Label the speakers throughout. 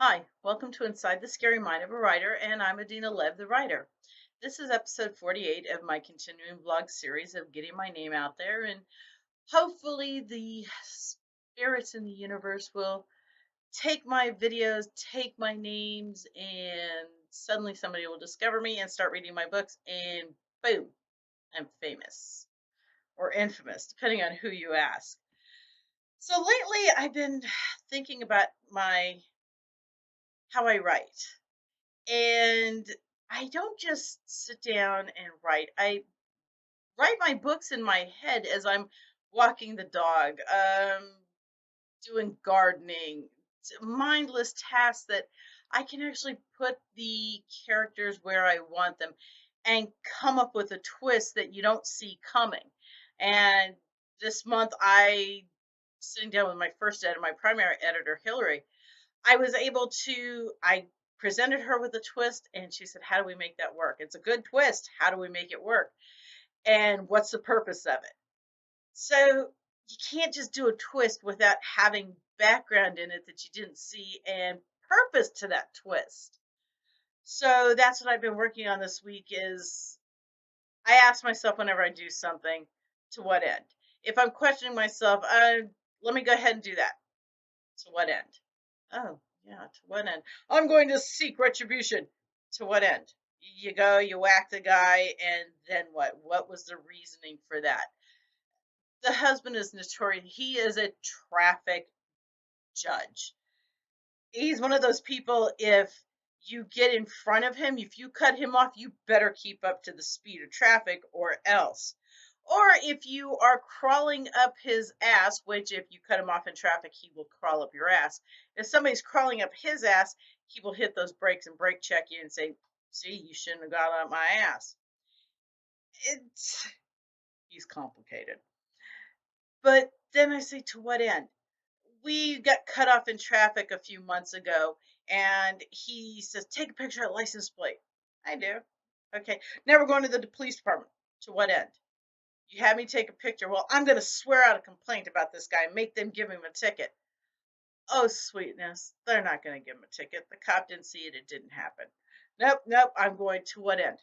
Speaker 1: Hi, welcome to Inside the Scary Mind of a Writer, and I'm Adina Lev, the writer. This is episode 48 of my continuing vlog series of getting my name out there, and hopefully, the spirits in the universe will take my videos, take my names, and suddenly somebody will discover me and start reading my books, and boom, I'm famous or infamous, depending on who you ask. So lately, I've been thinking about my how I write. And I don't just sit down and write. I write my books in my head as I'm walking the dog, doing gardening, mindless tasks that I can actually put the characters where I want them and come up with a twist that you don't see coming. And this month, sitting down with my first editor, my primary editor, Hillary, I was able to I presented her with a twist and she said, "How do we make that work? It's a good twist. How do we make it work? And what's the purpose of it?" So you can't just do a twist without having background in it that you didn't see and purpose to that twist. So that's what I've been working on this week is I ask myself whenever I do something, to what end? If I'm questioning myself, let me go ahead and do that. To what end? Oh, yeah, to what end? I'm going to seek retribution. To what end? You go, you whack the guy, and then what? What was the reasoning for that? The husband is notorious. He is a traffic judge. He's one of those people, if you get in front of him, if you cut him off, you better keep up to the speed of traffic or else. Or if you are crawling up his ass, which if you cut him off in traffic, he will crawl up your ass. If somebody's crawling up his ass, he will hit those brakes and brake check you and say, "See, you shouldn't have got up my ass." It's He's complicated. But then I say, to what end? We got cut off in traffic a few months ago, and he says, "Take a picture of that license plate." I do. Okay. Now we're going to the police department. To what end? You had me take a picture. Well, I'm going to swear out a complaint about this guy and make them give him a ticket. Oh, sweetness. They're not going to give him a ticket. The cop didn't see it. It didn't happen. Nope, nope. I'm going to what end?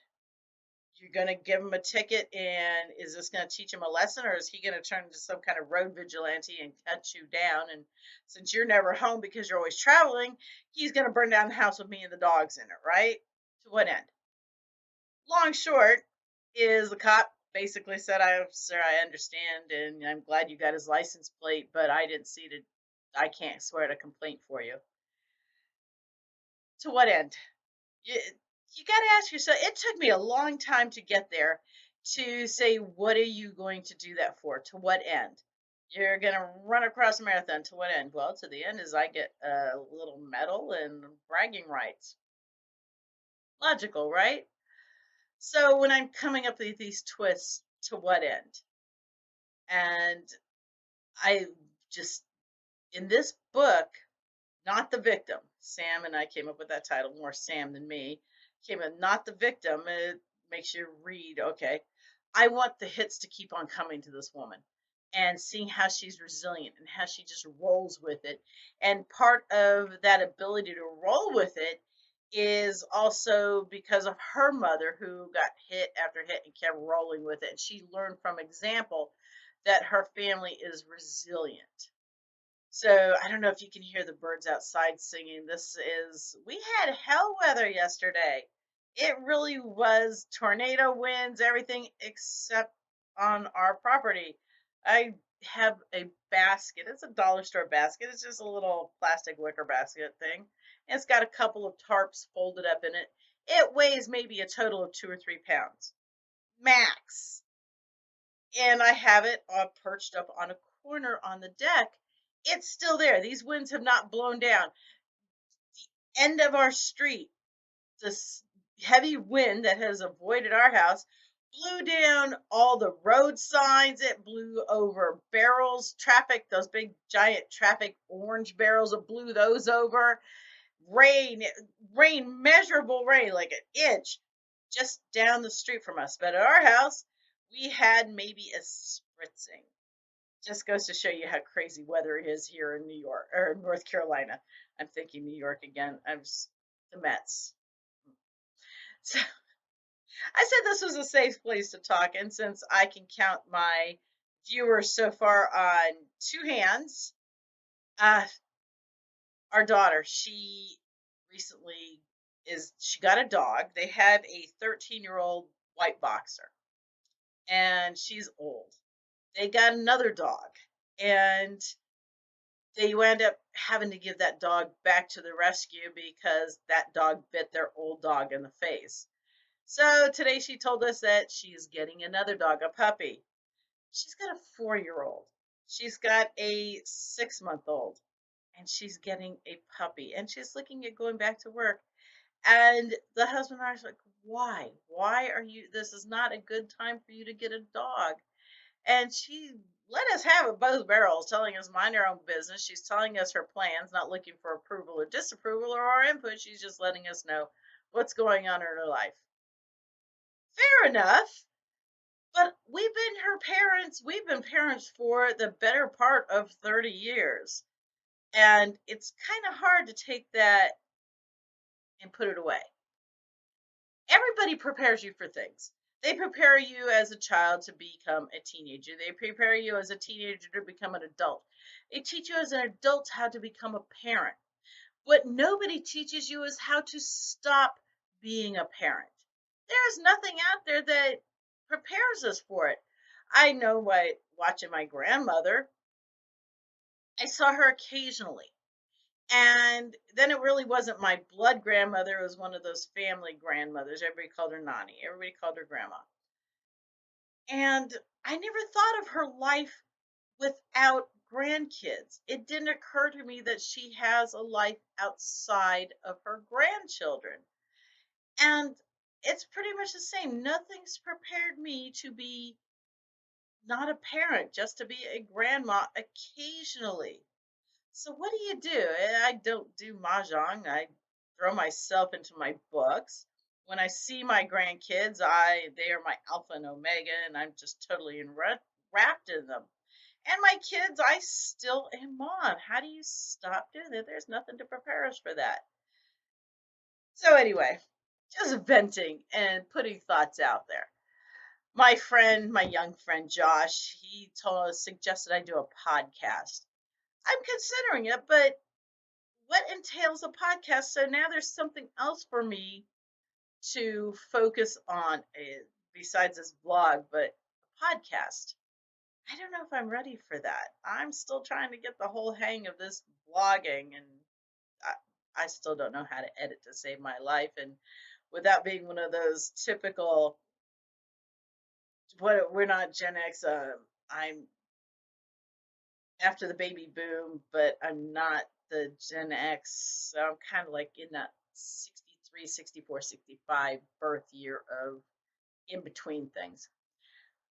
Speaker 1: You're going to give him a ticket, and is this going to teach him a lesson, or is he going to turn into some kind of road vigilante and cut you down? And since you're never home because you're always traveling, he's going to burn down the house with me and the dogs in it, right? To what end? Long short is the cop basically said, Sir, I understand, and I'm glad you got his license plate, but I didn't see it. I can't swear to complaint for you." To what end? You got to ask yourself. It took me a long time to get there to say, what are you going to do that for? To what end? You're going to run across a marathon. To what end? Well, to the end is I get a little medal and bragging rights. Logical, right? So when I'm coming up with these twists, to what end? And I just, in this book, not the victim. Sam and I came up with that title, more Sam than me. Came in, not the victim. It makes you read, okay. I want the hits to keep on coming to this woman and seeing how she's resilient and how she just rolls with it. And part of that ability to roll with it is also because of her mother who got hit after hit and kept rolling with it. And she learned from example that her family is resilient. So I don't know if you can hear the birds outside singing. We had hell weather yesterday. It really was tornado winds, everything except on our property. I have a basket. It's a dollar store basket. It's just a little plastic wicker basket thing. And it's got a couple of tarps folded up in it. It weighs maybe a total of 2 or 3 pounds max. And I have it perched up on a corner on the deck. It's still there. These winds have not blown down. End of our street, this heavy wind that has avoided our house blew down all the road signs. It blew over barrels, traffic, those big giant traffic orange barrels. It blew those over. Rain, rain, measurable rain, like an inch just down the street from us. But at our house, we had maybe a spritzing. Just goes to show you how crazy weather is here in New York or North Carolina. I'm thinking New York again. The Mets. So I said this was a safe place to talk, and since I can count my viewers so far on two hands, uh, our daughter, recently she got a dog. They have a 13-year-old white boxer, and she's old. They got another dog, and they wound up having to give that dog back to the rescue because that dog bit their old dog in the face. So today she told us that she's getting another dog, a puppy. She's got a 4-year-old. She's got a 6-month-old, and she's getting a puppy. And she's looking at going back to work. And the husband and I are like, why? Why are you? This is not a good time for you to get a dog. And she let us have it both barrels, telling us mind our own business. She's telling us her plans, not looking for approval or disapproval or our input. She's just letting us know what's going on in her life. Fair enough. But we've been her parents. We've been parents for the better part of 30 years. And it's kind of hard to take that and put it away. Everybody prepares you for things. They prepare you as a child to become a teenager. They prepare you as a teenager to become an adult. They teach you as an adult how to become a parent. What nobody teaches you is how to stop being a parent. There's nothing out there that prepares us for it. I know by watching my grandmother, I saw her occasionally. And then it really wasn't my blood grandmother. It was one of those family grandmothers. Everybody called her Nani. Everybody called her Grandma. And I never thought of her life without grandkids. It didn't occur to me that she has a life outside of her grandchildren. And it's pretty much the same. Nothing's prepared me to be not a parent, just to be a grandma occasionally. So what do you do? I don't do mahjong. I throw myself into my books. When I see my grandkids, they are my alpha and omega, and I'm just totally wrapped in them. And my kids, I still am mom. How do you stop doing that? There's nothing to prepare us for that. So anyway, just venting and putting thoughts out there. My young friend Josh, suggested I do a podcast. I'm considering it, but what entails a podcast? So now there's something else for me to focus on besides this blog, but a podcast. I don't know if I'm ready for that. I'm still trying to get the whole hang of this blogging, and I still don't know how to edit to save my life. And without being one of those typical, we're not Gen X. I'm after the baby boom, but I'm not the Gen X. So I'm kind of like in that 63, 64, 65 birth year of in between things.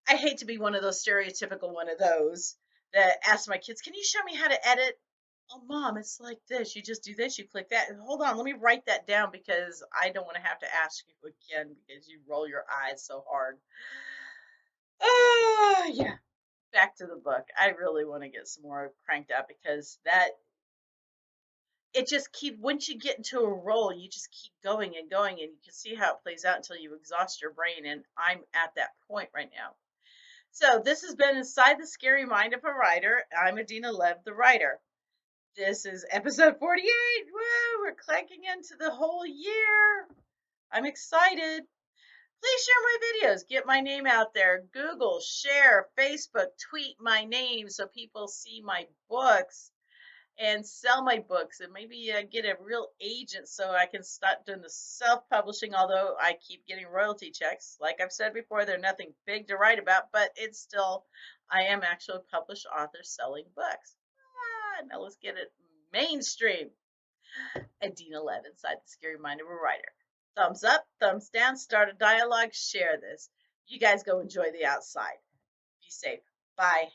Speaker 1: I hate to be one of those stereotypical one of those that ask my kids, can you show me how to edit? Oh, mom, it's like this. You just do this, you click that. And hold on, let me write that down because I don't want to have to ask you again because you roll your eyes so hard. Oh, yeah. Back to the book. I really want to get some more cranked out because it just once you get into a role, you just keep going and going, and you can see how it plays out until you exhaust your brain. And I'm at that point right now. So this has been Inside the Scary Mind of a Writer. I'm Adina Lev, the writer. This is episode 48. Woo, we're clanking into the whole year. I'm excited. Please share my videos. Get my name out there. Google, share, Facebook, tweet my name so people see my books and sell my books, and maybe get a real agent so I can start doing the self-publishing, although I keep getting royalty checks. Like I've said before, they're nothing big to write about, but it's still, I am actually a published author selling books. Now let's get it mainstream. Adina Lev, Inside the Scary Mind of a Writer. Thumbs up, thumbs down, start a dialogue, share this. You guys go enjoy the outside. Be safe. Bye.